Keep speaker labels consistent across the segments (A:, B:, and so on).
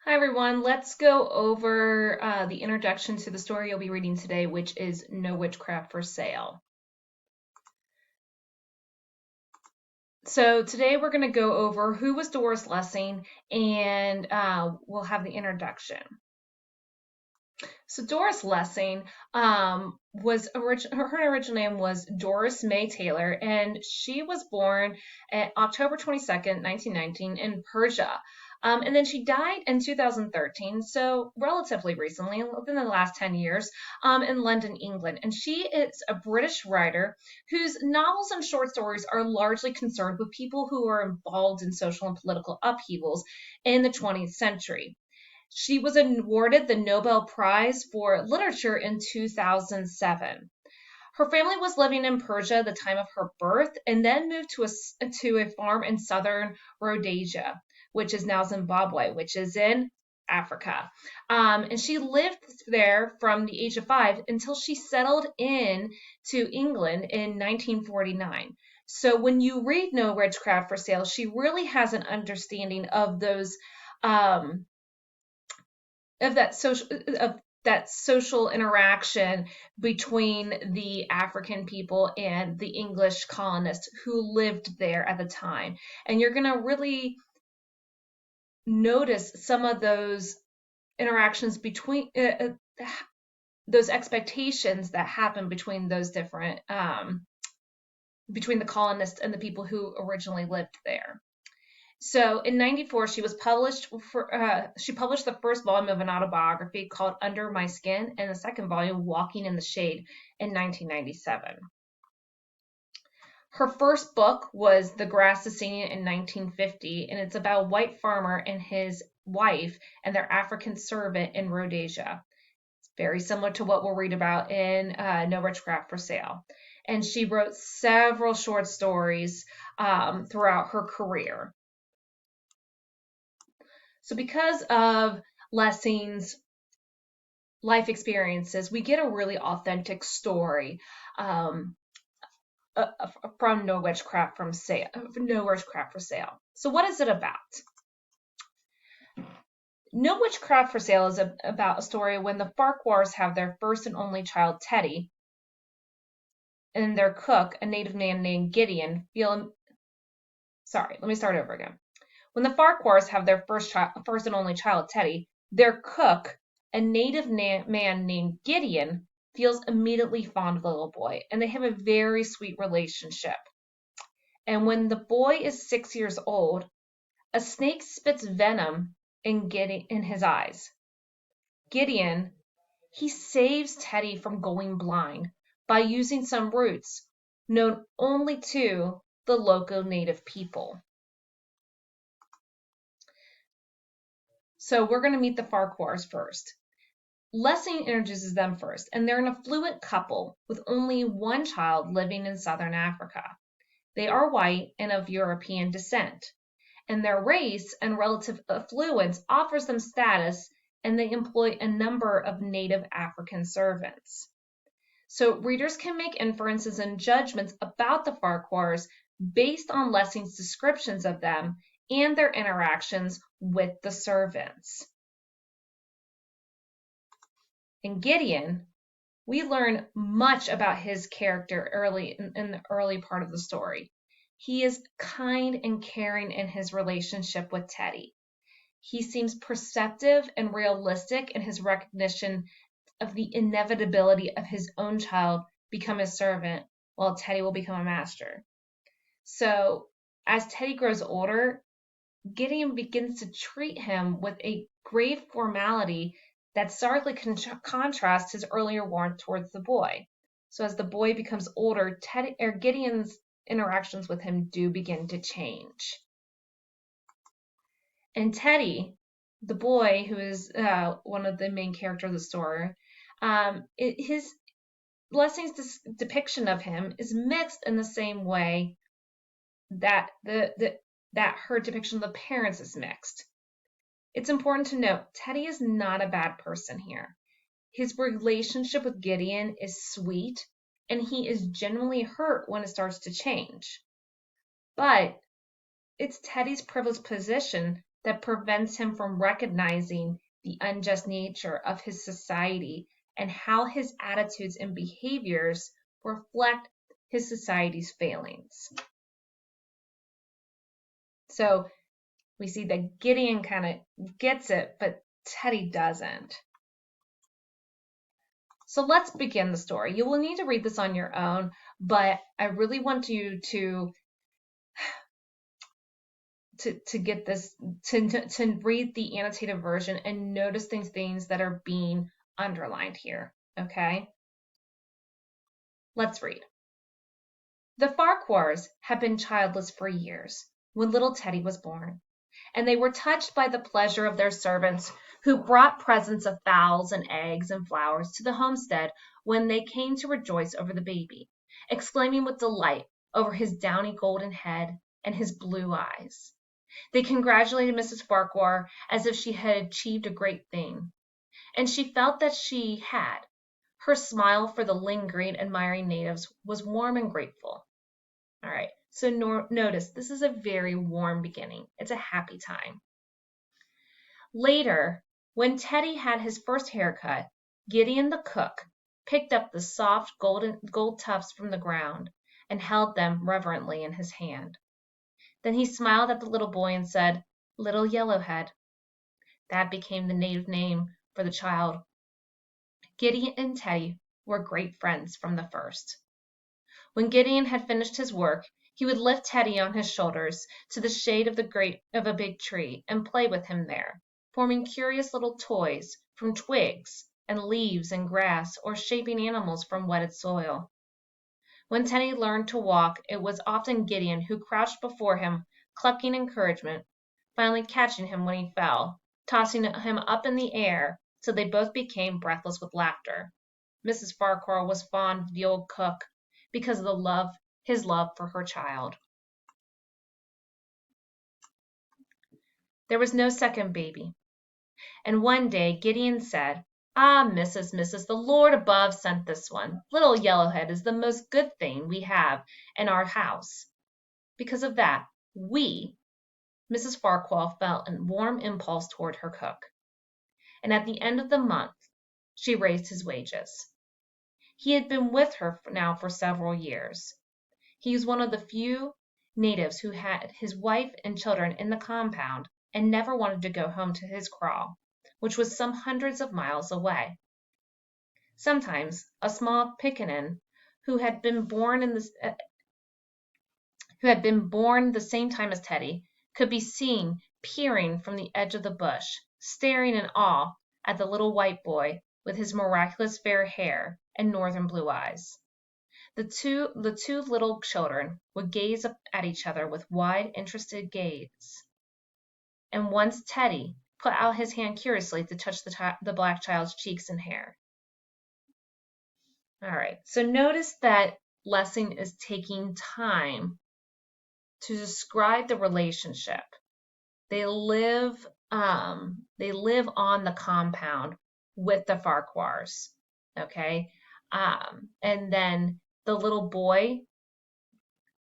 A: Hi everyone, let's go over the introduction to the story you'll be reading today, which is No Witchcraft for Sale. So today we're going to go over who was Doris Lessing and we'll have the introduction. So Doris Lessing her original name was Doris May Taylor, and she was born at October 22nd, 1919 in Persia. And then she died in 2013, so relatively recently, within the last 10 years, in London, England. And she is a British writer whose novels and short stories are largely concerned with people who are involved in social and political upheavals in the 20th century. She was awarded the Nobel Prize for Literature in 2007. Her family was living in Persia at the time of her birth and then moved to a farm in southern Rhodesia, which is now Zimbabwe, which is in Africa. And she lived there from the age of 5 until she settled in to England in 1949. So when you read No Witchcraft for Sale, she really has an understanding of those um, of that social interaction between the African people and the English colonists who lived there at the time. And you're going to really notice some of those interactions between those expectations that happen between those different between the colonists and the people who originally lived there. So in '94, she published the first volume of an autobiography called Under My Skin, and the second volume, Walking in the Shade, in 1997. Her first book was The Grass is Singing in 1950, and it's about a white farmer and his wife and their African servant in Rhodesia. It's very similar to what we'll read about in No Witchcraft for Sale. And she wrote several short stories throughout her career. So because of Lessing's life experiences, we get a really authentic story from No Witchcraft for Sale. So what is it about? No Witchcraft for Sale is about a story when the Farquhars have their first and only child, Teddy, and their cook, a native man named Gideon, Sorry, let me start over again. When the Farquhars have their first and only child, Teddy, their cook, a native man named Gideon, feels immediately fond of the little boy, and they have a very sweet relationship. And when the boy is 6 years old, a snake spits venom in his eyes. Gideon, he saves Teddy from going blind by using some roots known only to the local native people. So we're going to meet the Farquhars first. Lessing introduces them first, and they're an affluent couple with only one child living in southern Africa. They are white and of European descent, and their race and relative affluence offers them status, and they employ a number of native African servants. So readers can make inferences and judgments about the Farquhars based on Lessing's descriptions of them and their interactions with the servants. In Gideon, we learn much about his character early in the early part of the story. He is kind and caring in his relationship with Teddy. He seems perceptive and realistic in his recognition of the inevitability of his own child become a servant while Teddy will become a master. So as Teddy grows older, Gideon begins to treat him with a grave formality that starkly contrasts his earlier warmth towards the boy. So as the boy becomes older, Gideon's interactions with him do begin to change. And Teddy, the boy who is one of the main characters of the story, his Lessing's depiction of him is mixed in the same way that that her depiction of the parents is mixed. It's important to note, Teddy is not a bad person here. His relationship with Gideon is sweet, and he is genuinely hurt when it starts to change. But it's Teddy's privileged position that prevents him from recognizing the unjust nature of his society and how his attitudes and behaviors reflect his society's failings. So we see that Gideon kind of gets it, but Teddy doesn't. So let's begin the story. You will need to read this on your own, but I really want you to get this, to read the annotated version and notice these things that are being underlined here, okay? Let's read. The Farquhars had been childless for years when little Teddy was born, and they were touched by the pleasure of their servants who brought presents of fowls and eggs and flowers to the homestead when they came to rejoice over the baby, exclaiming with delight over his downy golden head and his blue eyes. They congratulated Mrs. Farquhar as if she had achieved a great thing, and she felt that she had. Her smile for the lingering, admiring natives was warm and grateful. All right, so notice this is a very warm beginning. It's a happy time. Later, when Teddy had his first haircut, Gideon the cook picked up the soft gold tufts from the ground and held them reverently in his hand. Then he smiled at the little boy and said, "Little Yellowhead." That became the native name for the child. Gideon and Teddy were great friends from the first. When Gideon had finished his work, he would lift Teddy on his shoulders to the shade of a big tree and play with him there, forming curious little toys from twigs and leaves and grass, or shaping animals from wetted soil. When Teddy learned to walk, it was often Gideon who crouched before him, clucking encouragement, finally catching him when he fell, tossing him up in the air till they both became breathless with laughter. Mrs. Farquhar was fond of the old cook because of his love for her child. There was no second baby, and one day Gideon said, "Ah, Mrs., the Lord above sent this one. Little Yellowhead is the most good thing we have in our house." Because of that, Mrs. Farquhar, felt a warm impulse toward her cook, and at the end of the month she raised his wages. He had been with her now for several years. He was one of the few natives who had his wife and children in the compound and never wanted to go home to his kraal, which was some hundreds of miles away. Sometimes a small pickaninny who had been born the same time as Teddy could be seen peering from the edge of the bush, staring in awe at the little white boy with his miraculous fair hair and northern blue eyes. The two little children would gaze up at each other with wide, interested gaze. And once Teddy put out his hand curiously to touch the black child's cheeks and hair. All right, so notice that Lessing is taking time to describe the relationship. They live on the compound with the Farquhars, okay? And then the little boy,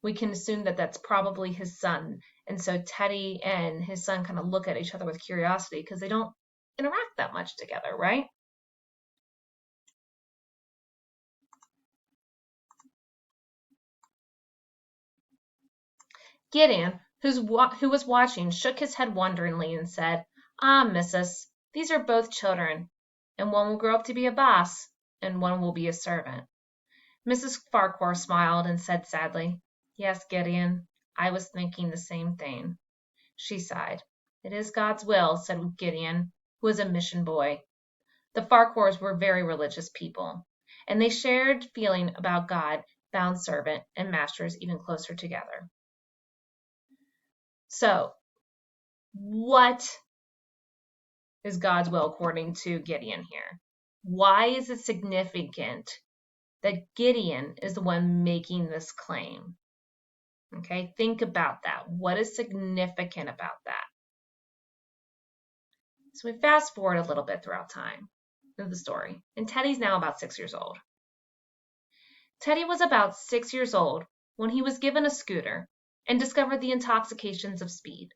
A: we can assume that that's probably his son. And so Teddy and his son kind of look at each other with curiosity because they don't interact that much together, right? Gideon, who was watching, shook his head wonderingly and said, "Ah, missus, these are both children, and one will grow up to be a boss, and one will be a servant." Mrs. Farquhar smiled and said sadly, "Yes, Gideon, I was thinking the same thing." She sighed. "It is God's will," said Gideon, who was a mission boy. The Farquhars were very religious people, and they shared feeling about God, bound servant, and masters even closer together. So, what is God's will according to Gideon here? Why is it significant that Gideon is the one making this claim? Okay, think about that. What is significant about that? So we fast forward a little bit throughout time of the story, and Teddy's now about 6 years old. Teddy was about 6 years old when he was given a scooter and discovered the intoxications of speed.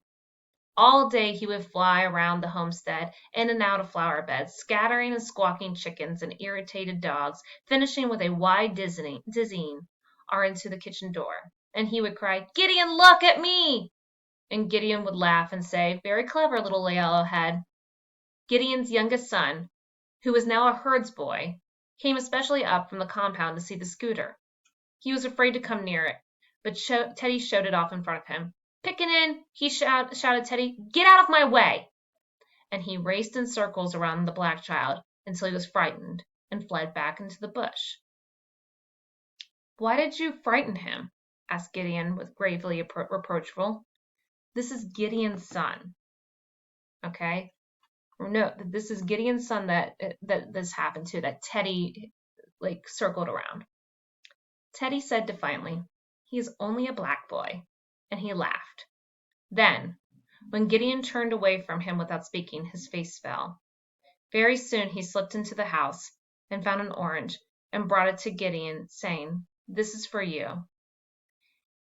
A: All day he would fly around the homestead, in and out of flower beds, scattering and squawking chickens and irritated dogs, finishing with a wide dizzying R into the kitchen door. And he would cry, "Gideon, look at me!" And Gideon would laugh and say, "Very clever, little yellowhead." Gideon's youngest son, who was now a herds boy, came especially up from the compound to see the scooter. He was afraid to come near it, but Teddy showed it off in front of him. "Pickaninny!" he shouted Teddy. "Get out of my way!" And he raced in circles around the black child until he was frightened and fled back into the bush. "Why did you frighten him?" asked Gideon, with gravely reproachful. "This is Gideon's son. Okay? Note that this is Gideon's son that this happened to, that Teddy circled around." Teddy said defiantly, "He is only a black boy," and he laughed. Then, when Gideon turned away from him without speaking, his face fell. Very soon he slipped into the house and found an orange and brought it to Gideon, saying, "This is for you."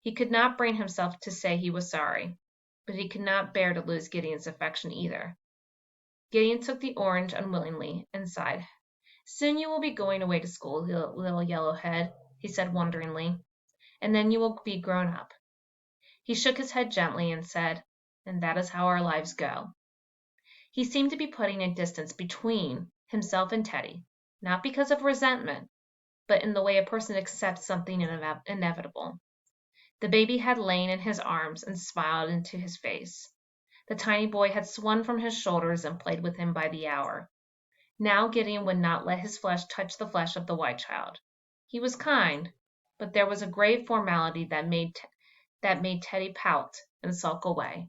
A: He could not bring himself to say he was sorry, but he could not bear to lose Gideon's affection either. Gideon took the orange unwillingly and sighed. "Soon you will be going away to school, little yellowhead," he said wonderingly, "and then you will be grown up." He shook his head gently and said, "And that is how our lives go." He seemed to be putting a distance between himself and Teddy, not because of resentment, but in the way a person accepts something inevitable. The baby had lain in his arms and smiled into his face. The tiny boy had swung from his shoulders and played with him by the hour. Now Gideon would not let his flesh touch the flesh of the white child. He was kind, but there was a grave formality that made Teddy pout and sulk away.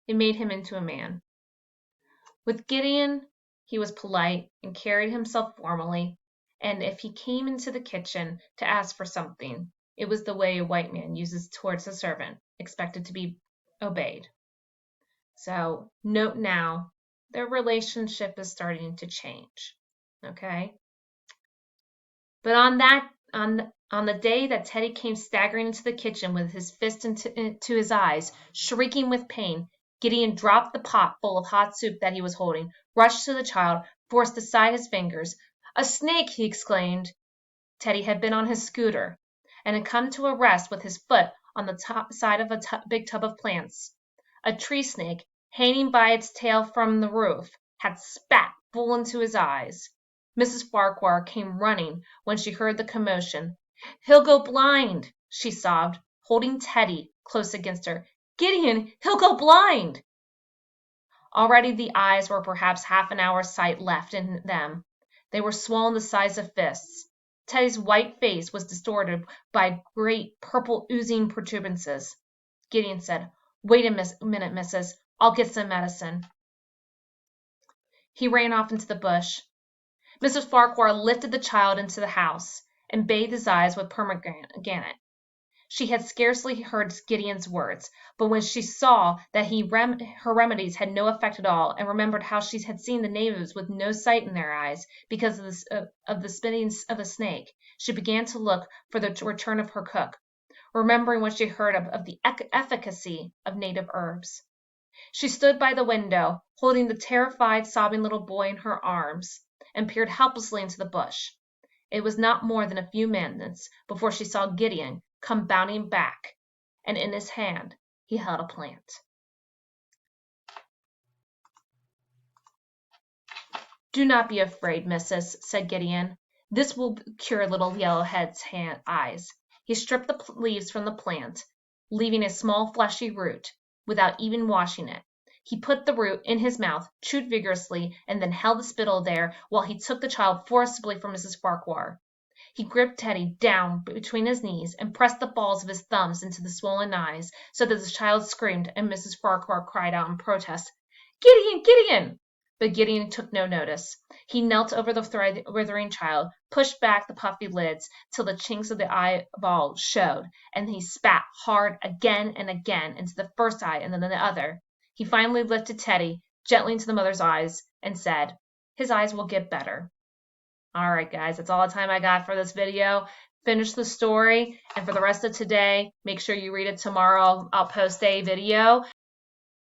A: It made him into a man. With Gideon, he was polite and carried himself formally, and if he came into the kitchen to ask for something, it was the way a white man uses towards a servant, expected to be obeyed. So, note now, their relationship is starting to change. Okay? But on the day that Teddy came staggering into the kitchen with his fist into his eyes, shrieking with pain, Gideon dropped the pot full of hot soup that he was holding, rushed to the child, forced aside his fingers. "A snake!" he exclaimed. Teddy had been on his scooter and had come to a rest with his foot on the top side of a big tub of plants. A tree snake, hanging by its tail from the roof, had spat full into his eyes. Mrs. Farquhar came running when she heard the commotion. "He'll go blind," she sobbed, holding Teddy close against her. "Gideon, he'll go blind." Already the eyes were perhaps half an hour's sight left in them. They were swollen the size of fists. Teddy's white face was distorted by great purple oozing protuberances. Gideon said, "Wait a minute, missus. I'll get some medicine." He ran off into the bush. Mrs. Farquhar lifted the child into the house and bathed his eyes with permanganate. She had scarcely heard Gideon's words, but when she saw that her remedies had no effect at all, and remembered how she had seen the natives with no sight in their eyes because of the spitting of a snake, she began to look for the return of her cook, remembering what she heard of the efficacy of native herbs. She stood by the window, holding the terrified, sobbing little boy in her arms, and peered helplessly into the bush. It was not more than a few minutes before she saw Gideon come bounding back, and in his hand he held a plant. "Do not be afraid, missus," said Gideon. "This will cure little Yellowhead's eyes." He stripped the leaves from the plant, leaving a small fleshy root, without even washing it. He put the root in his mouth, chewed vigorously, and then held the spittle there while he took the child forcibly from Mrs. Farquhar. He gripped Teddy down between his knees and pressed the balls of his thumbs into the swollen eyes, so that the child screamed, and Mrs. Farquhar cried out in protest, "Gideon, Gideon!" But Gideon took no notice. He knelt over the writhing child, pushed back the puffy lids till the chinks of the eyeball showed, and he spat hard again and again into the first eye and then the other. He finally lifted Teddy gently into the mother's eyes and said, "His eyes will get better." All right, guys, that's all the time I got for this video. finish the story. And for the rest of today, make sure you read it tomorrow. I'll post a video